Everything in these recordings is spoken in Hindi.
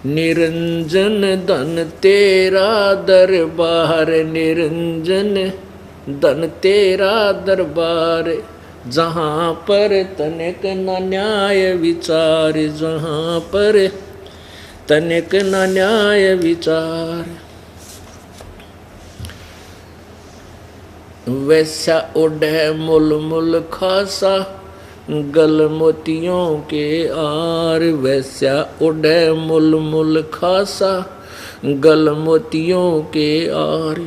निरंजन धन तेरा दरबार, निरंजन धन तेरा दरबार, जहाँ पर तनिक न न्याय विचार, जहाँ पर तनिक न न्याय विचार। वैसा ओढ़े मुल मुल खासा, गल मोतियों के आर, वैसा ओढ़े मुल मुल खासा, गल मोतियों के आर।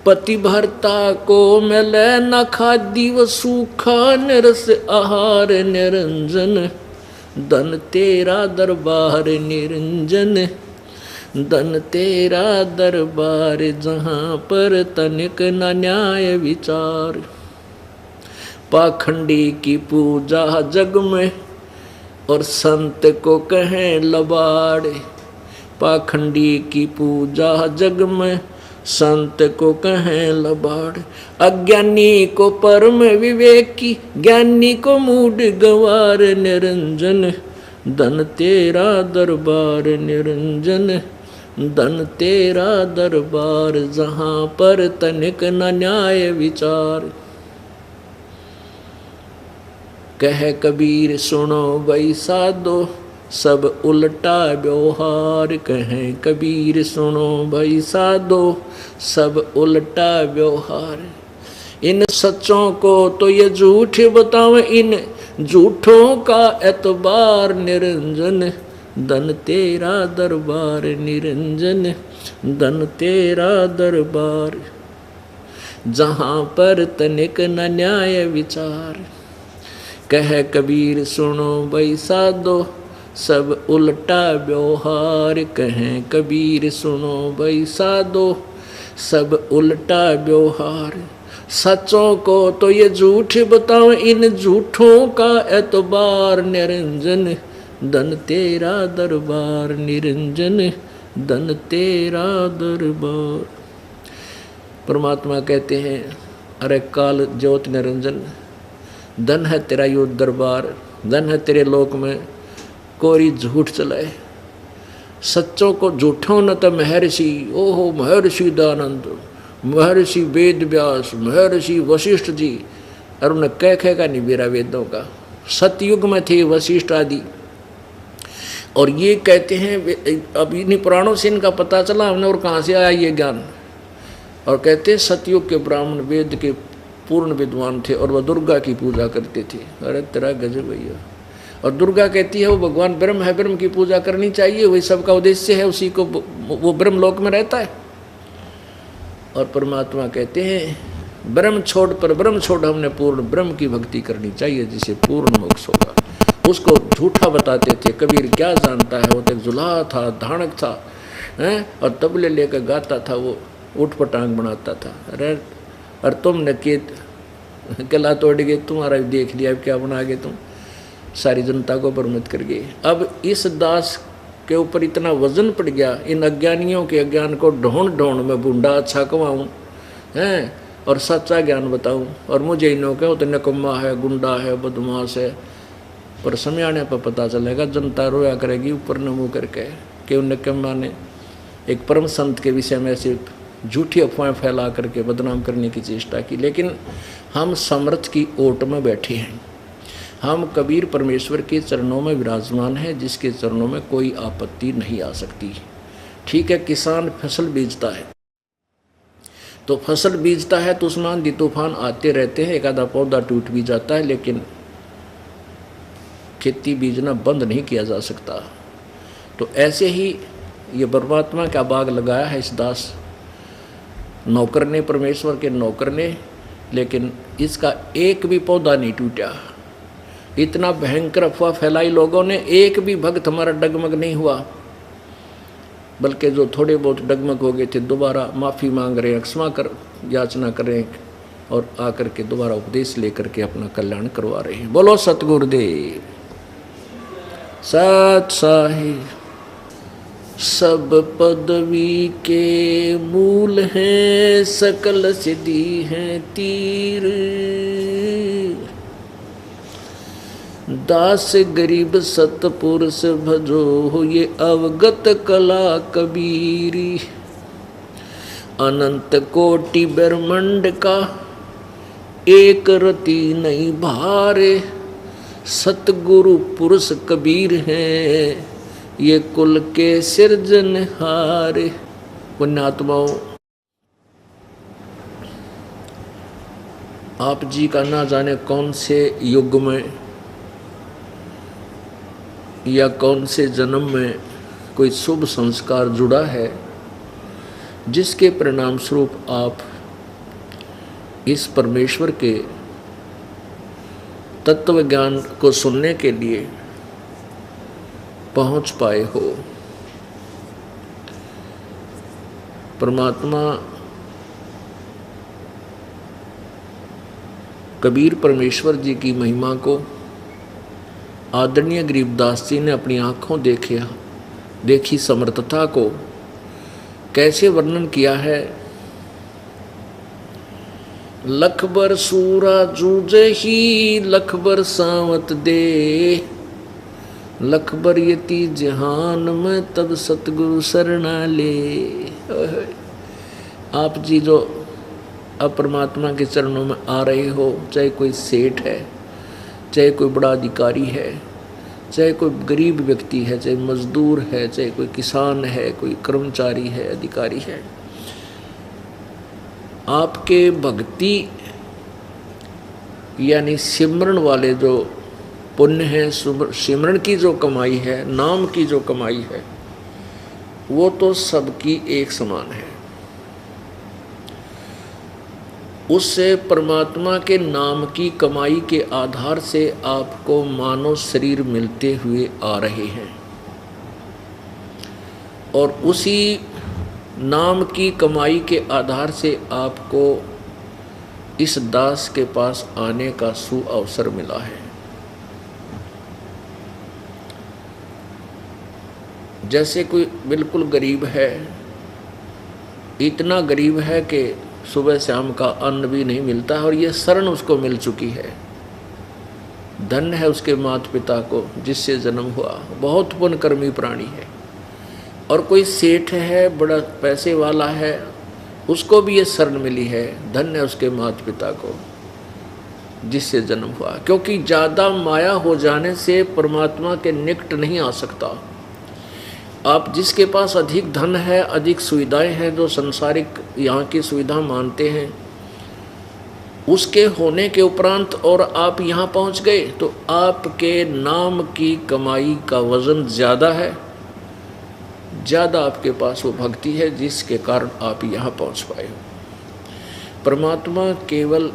पति भरता को मिले न खादी व सूखा निरस आहार, निरंजन धन तेरा दरबार, निरंजन धन तेरा दरबार, जहाँ पर तनिक न न्याय विचार। पाखंडी की पूजा जग में और संत को कहें लबाड़े, पाखंडी की पूजा जग में संत को कहें लबाड़। अज्ञानी को परम विवेकी, ज्ञानी को मूड गवार, निरंजन धन तेरा दरबार, निरंजन धन तेरा दरबार, जहाँ पर तनिक न न्याय विचार। कह कबीर सुनो भाई साधो, सब उल्टा व्यवहार, कहें कबीर सुनो भाई साधो, सब उल्टा व्यवहार। इन सच्चों को तो ये झूठ बताओ, इन झूठों का एतबार, निरंजन धन तेरा दरबार, निरंजन धन तेरा दरबार, जहाँ पर तनिक न न्याय विचार। कह कबीर सुनो भाई साधो, सब उल्टा व्यवहार, कहें कबीर सुनो भाई साधो, सब उल्टा व्यवहार। सच्चों को तो ये झूठ बताओ, इन झूठों का एतबार, निरंजन धन तेरा दरबार, निरंजन धन तेरा दरबार। परमात्मा कहते हैं, अरे काल ज्योत निरंजन, धन है तेरा यो दरबार, धन है तेरे लोक में कोरी झूठ चलाए। सच्चों को झूठों न तो महर्षि, ओहो महर्षि दयानंद, महर्षि वेद व्यास, महर्षि वशिष्ठ जी, और उन्हें कह का नहीं बेरा वेदों का। सतयुग में थे वशिष्ठ आदि, और ये कहते हैं अब इन्हीं पुराणों से इनका पता चला हमने, और कहाँ से आया ये ज्ञान। और कहते हैं सतयुग के ब्राह्मण वेद के पूर्ण विद्वान थे और वह दुर्गा की पूजा करते थे। अरे तेरा गजब भैया। और दुर्गा कहती है वो भगवान ब्रह्म है, ब्रह्म की पूजा करनी चाहिए, वही सबका उद्देश्य है, उसी को वो ब्रह्म लोक में रहता है। और परमात्मा कहते हैं ब्रह्म छोड़ पर ब्रह्म छोड़, हमने पूर्ण ब्रह्म की भक्ति करनी चाहिए जिसे पूर्ण मोक्ष होगा। उसको झूठा बताते थे। कबीर क्या जानता है, वो तो जुलाहा था, धानक था, हैं, और तबले लेकर गाता था, वो उठ पटांग बनाता था। अरे और तुमने किला तोड़ गए, तुम्हारा भी देख लिया, अब क्या बना गए तुम, सारी जनता को भ्रमित कर गए। अब इस दास के ऊपर इतना वजन पड़ गया, इन अज्ञानियों के अज्ञान को ढूंढ ढूंढ में बूढ़ा अच्छा कमाऊँ हैं और सच्चा ज्ञान बताऊँ, और मुझे इन्हों के तो नकम्मा है, गुंडा है, बदमाश है। पर समय आने पर पता चलेगा, जनता रोया करेगी ऊपर न मुँह करके कि उन नकम्मा ने एक परम संत के विषय में ऐसे झूठी अफवाहें फैला करके बदनाम करने की चेष्टा की। लेकिन हम समर्थ की ओट में बैठे हैं, हम कबीर परमेश्वर के चरणों में विराजमान हैं, जिसके चरणों में कोई आपत्ति नहीं आ सकती। ठीक है, किसान फसल बीजता है तो फसल बीजता है तो उसमें आंधी तूफान आते रहते हैं, एक आधा पौधा टूट भी जाता है, लेकिन खेती बीजना बंद नहीं किया जा सकता। तो ऐसे ही ये परमात्मा का बाग लगाया है इस दास नौकर ने, परमेश्वर के नौकर ने, लेकिन इसका एक भी पौधा नहीं टूटा। इतना भयंकर अफवाह फैलाई लोगों ने, एक भी भक्त हमारा डगमग नहीं हुआ, बल्कि जो थोड़े बहुत डगमग हो गए थे दोबारा माफ़ी मांग रहे हैं, क्षमा कर याचना कर रहे हैं, और आकर के दोबारा उपदेश लेकर के अपना कल्याण करवा रहे हैं। बोलो सतगुरुदेव सत साहिब। सब पदवी के मूल हैं, सकल सिद्धि हैं तीर, दास गरीब सतपुरुष भजो हो, ये अवगत कला कबीरी। अनंत कोटि ब्रह्मांड का एक रति नहीं भारे, सतगुरु पुरुष कबीर हैं, ये कुल के सिरजनहारे। पुण्यात्माओं, आप जी का ना जाने कौन से युग में या कौन से जन्म में कोई शुभ संस्कार जुड़ा है, जिसके परिणाम स्वरूप आप इस परमेश्वर के तत्व ज्ञान को सुनने के लिए पहुंच पाए हो। परमात्मा कबीर परमेश्वर जी की महिमा को आदरणीय गरीबदास जी ने अपनी आँखों देखी समर्थता को कैसे वर्णन किया है। लख बर सूरा जूझे ही, लख बर सावत दे, लख बर यति जहान में तब सतगुरु शरणा ले। आप जी जो अब परमात्मा के चरणों में आ रहे हो, चाहे कोई सेठ है, चाहे कोई बड़ा अधिकारी है, चाहे कोई गरीब व्यक्ति है, चाहे मजदूर है, चाहे कोई किसान है, कोई कर्मचारी है, अधिकारी है, आपके भक्ति यानी सिमरन वाले जो पुण्य है, सिमरन की जो कमाई है, नाम की जो कमाई है, वो तो सबकी एक समान है। उससे परमात्मा के नाम की कमाई के आधार से आपको मानव शरीर मिलते हुए आ रहे हैं, और उसी नाम की कमाई के आधार से आपको इस दास के पास आने का सुअवसर मिला है। जैसे कोई बिल्कुल गरीब है, इतना गरीब है कि सुबह शाम का अन्न भी नहीं मिलता है, और ये शरण उसको मिल चुकी है। धन्य है उसके माता पिता को जिससे जन्म हुआ, बहुत पुण्यकर्मी प्राणी है। और कोई सेठ है, बड़ा पैसे वाला है, उसको भी ये शरण मिली है। धन्य है उसके माता पिता को जिससे जन्म हुआ, क्योंकि ज़्यादा माया हो जाने से परमात्मा के निकट नहीं आ सकता। आप जिसके पास अधिक धन है, अधिक सुविधाएं हैं, जो संसारिक यहाँ की सुविधा मानते हैं, उसके होने के उपरांत और आप यहाँ पहुँच गए, तो आपके नाम की कमाई का वजन ज़्यादा है, ज़्यादा आपके पास वो भक्ति है जिसके कारण आप यहाँ पहुँच पाए हो। परमात्मा केवल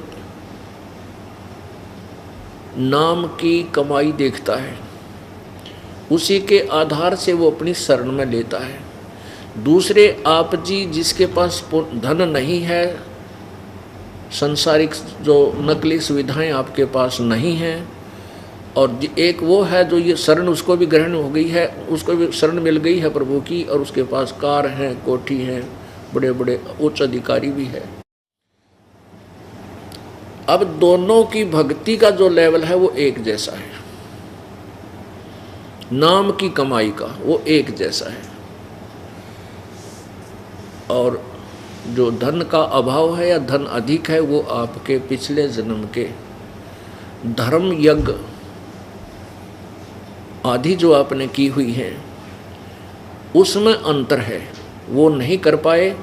नाम की कमाई देखता है, उसी के आधार से वो अपनी शरण में लेता है। दूसरे आप जी जिसके पास धन नहीं है, संसारिक जो नकली सुविधाएं आपके पास नहीं हैं, और एक वो है जो ये शरण उसको भी ग्रहण हो गई है, उसको भी शरण मिल गई है प्रभु की, और उसके पास कार हैं, कोठी हैं, बड़े बड़े उच्च अधिकारी भी है। अब दोनों की भक्ति का जो लेवल है वो एक जैसा है, नाम की कमाई का वो एक जैसा है। और जो धन का अभाव है या धन अधिक है, वो आपके पिछले जन्म के धर्म यज्ञ आदि जो आपने की हुई है उसमें अंतर है, वो नहीं कर पाए।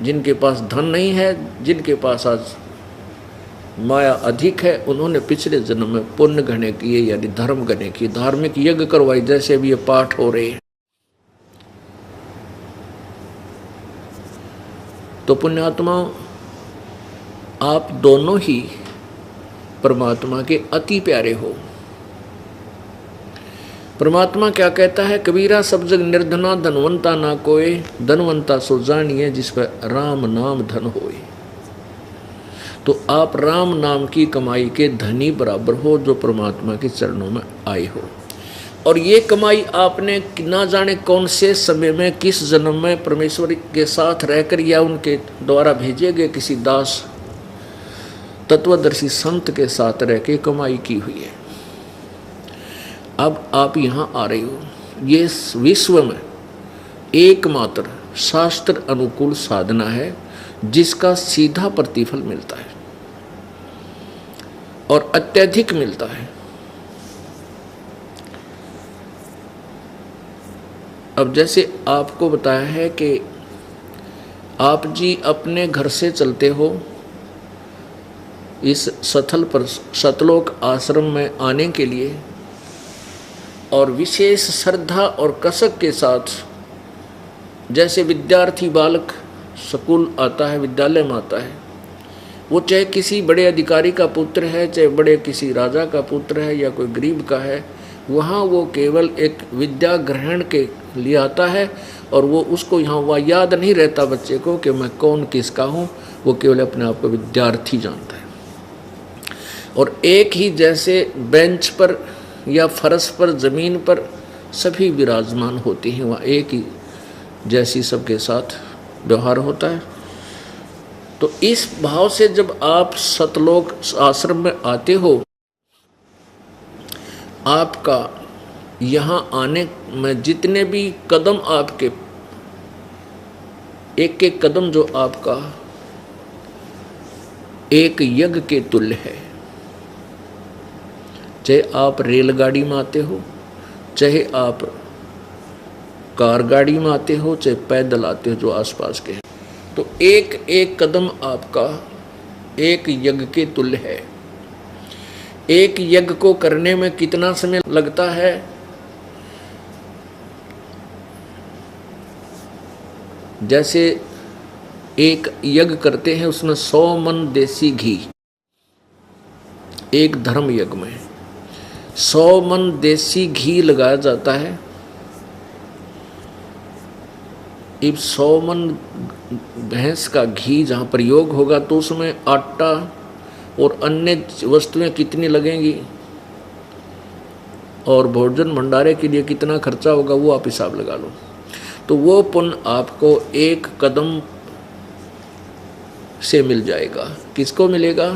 जिनके पास धन नहीं है, जिनके पास आज माया अधिक है, उन्होंने पिछले जन्म में पुण्य गणे किए यानी धर्म गणे किए, धार्मिक यज्ञ करवाई, जैसे भी ये पाठ हो रहे हैं। तो पुण्यात्मा, आप दोनों ही परमात्मा के अति प्यारे हो। परमात्मा क्या कहता है, कबीरा सब जग निर्धना धनवंता ना कोय, धनवंता सो जानिए जिस पर राम नाम धन होए। तो आप राम नाम की कमाई के धनी बराबर हो जो परमात्मा के चरणों में आए हो। और ये कमाई आपने ना जाने कौन से समय में, किस जन्म में परमेश्वर के साथ रहकर या उनके द्वारा भेजे गए किसी दास तत्वदर्शी संत के साथ रह के कमाई की हुई है। अब आप यहाँ आ रहे हो, ये विश्व में एकमात्र शास्त्र अनुकूल साधना है जिसका सीधा प्रतिफल मिलता है और अत्यधिक मिलता है। अब जैसे आपको बताया है कि आप जी अपने घर से चलते हो इस स्थल पर सतलोक आश्रम में आने के लिए, और विशेष श्रद्धा और कसक के साथ, जैसे विद्यार्थी बालक स्कूल आता है, विद्यालय में आता है, वो चाहे किसी बड़े अधिकारी का पुत्र है, चाहे बड़े किसी राजा का पुत्र है या कोई गरीब का है, वहाँ वो केवल एक विद्या ग्रहण के लिए आता है और वो उसको यहाँ वह याद नहीं रहता बच्चे को कि मैं कौन किसका हूँ, वो केवल अपने आप को विद्यार्थी जानता है। और एक ही जैसे बेंच पर या फर्श पर, ज़मीन पर सभी विराजमान होते हैं, वहाँ एक ही जैसी सबके साथ व्यवहार होता है। तो इस भाव से जब आप सतलोक आश्रम में आते हो, आपका यहाँ आने में जितने भी कदम आपके, एक एक कदम जो आपका एक यज्ञ के तुल्य है। चाहे आप रेलगाड़ी में आते हो, चाहे आप कार गाड़ी में आते हो, चाहे पैदल आते हो जो आसपास के हैं, तो एक एक कदम आपका एक यज्ञ के तुल्य है। एक यज्ञ को करने में कितना समय लगता है? जैसे एक यज्ञ करते हैं, उसमें 100 मन देसी घी, एक धर्म यज्ञ में 100 मन देसी घी लगाया जाता है। इब 100 मन भैंस का घी जहाँ प्रयोग होगा तो उसमें आटा और अन्य वस्तुएं कितनी लगेंगी और भोजन भंडारे के लिए कितना खर्चा होगा, वो आप हिसाब लगा लो। तो वो पुण्य आपको एक कदम से मिल जाएगा। किसको मिलेगा?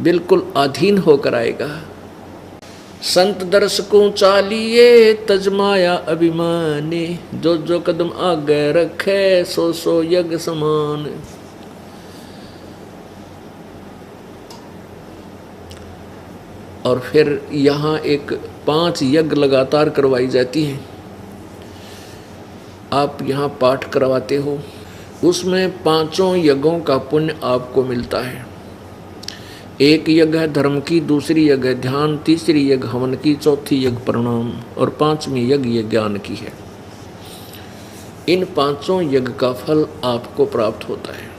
बिल्कुल अधीन होकर आएगा। संत दर्शकों चालिए तजमाया अभिमानी, जो जो कदम आगे रखे सो सो यज्ञ समान। और फिर यहाँ एक 5 यज्ञ लगातार करवाई जाती हैं। आप यहाँ पाठ करवाते हो, उसमें 5 यज्ञों का पुण्य आपको मिलता है। एक यज्ञ है धर्म की, दूसरी यज्ञ है ध्यान, तीसरी यज्ञ हवन की, चौथी यज्ञ प्रणाम और 5वीं यज्ञ ये ज्ञान की है। इन 5 यज्ञ का फल आपको प्राप्त होता है।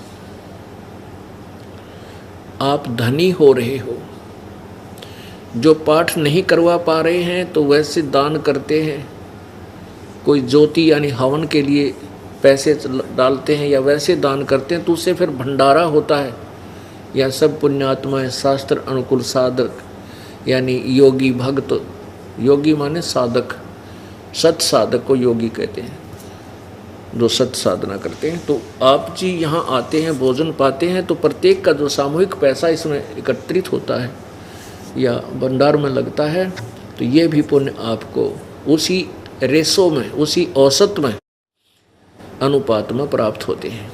आप धनी हो रहे हो। जो पाठ नहीं करवा पा रहे हैं तो वैसे दान करते हैं, कोई ज्योति यानी हवन के लिए पैसे डालते हैं या वैसे दान करते हैं, तो उससे फिर भंडारा होता है। यह सब पुण्यात्माएं शास्त्र अनुकूल साधक यानी योगी भक्त, योगी माने साधक, सत साधक को योगी कहते हैं, जो सत साधना करते हैं। तो आप जी यहाँ आते हैं, भोजन पाते हैं, तो प्रत्येक का जो सामूहिक पैसा इसमें एकत्रित होता है या भंडार में लगता है, तो ये भी पुण्य आपको उसी रेशो में, उसी औसत में, अनुपात में प्राप्त होते हैं।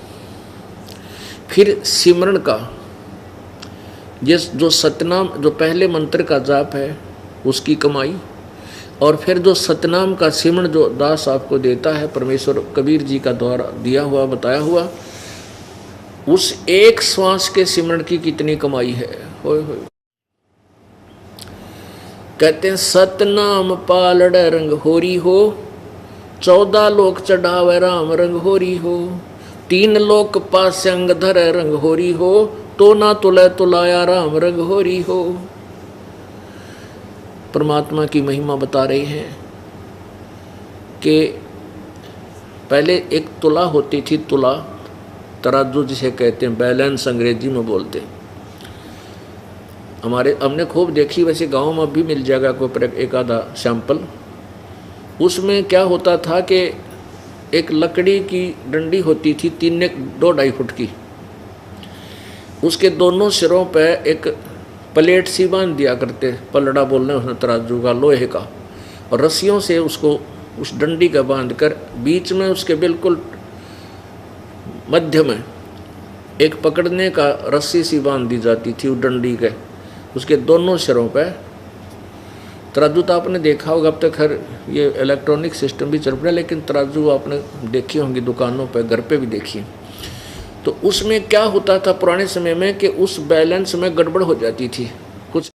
फिर सिमरण का जो सतनाम, जो पहले मंत्र का जाप है उसकी कमाई, और फिर जो सतनाम का सिमरण जो दास आपको देता है, परमेश्वर कबीर जी का द्वारा दिया हुआ, बताया हुआ, उस एक श्वास के सिमरण की कितनी कमाई है। होय होय। कहते हैं सतनाम पालड़ रंग होरी हो, 14 लोक चढ़ावे राम रंग होरी हो, 3 लोक पास्यंग धर रंग होरी हो, तो ना तुले तुलाया राम रंग होरी हो। परमात्मा की महिमा बता रहे हैं कि पहले एक तुला होती थी, तुला तराजू जिसे कहते हैं, बैलेंस अंग्रेजी में बोलते हैं। हमने खूब देखी, वैसे गांव में भी मिल जाएगा कोई एक आधा सैंपल। उसमें क्या होता था कि एक लकड़ी की डंडी होती थी 2-2.5 फुट की, उसके दोनों सिरों पे एक प्लेट सी बांध दिया करते, पलड़ा बोलने उसने तराजू का, लोहे का, और रस्सियों से उसको उस डंडी का बांध कर बीच में उसके बिल्कुल मध्य में एक पकड़ने का रस्सी सी बांध दी जाती थी उस डंडी के, उसके दोनों सिरों पे। तराजू तो आपने देखा होगा, अब तक हर ये इलेक्ट्रॉनिक सिस्टम भी चल रहा है, लेकिन तराजू आपने देखी होंगी दुकानों पे, घर पे भी देखी। तो उसमें क्या होता था पुराने समय में कि उस बैलेंस में गड़बड़ हो जाती थी,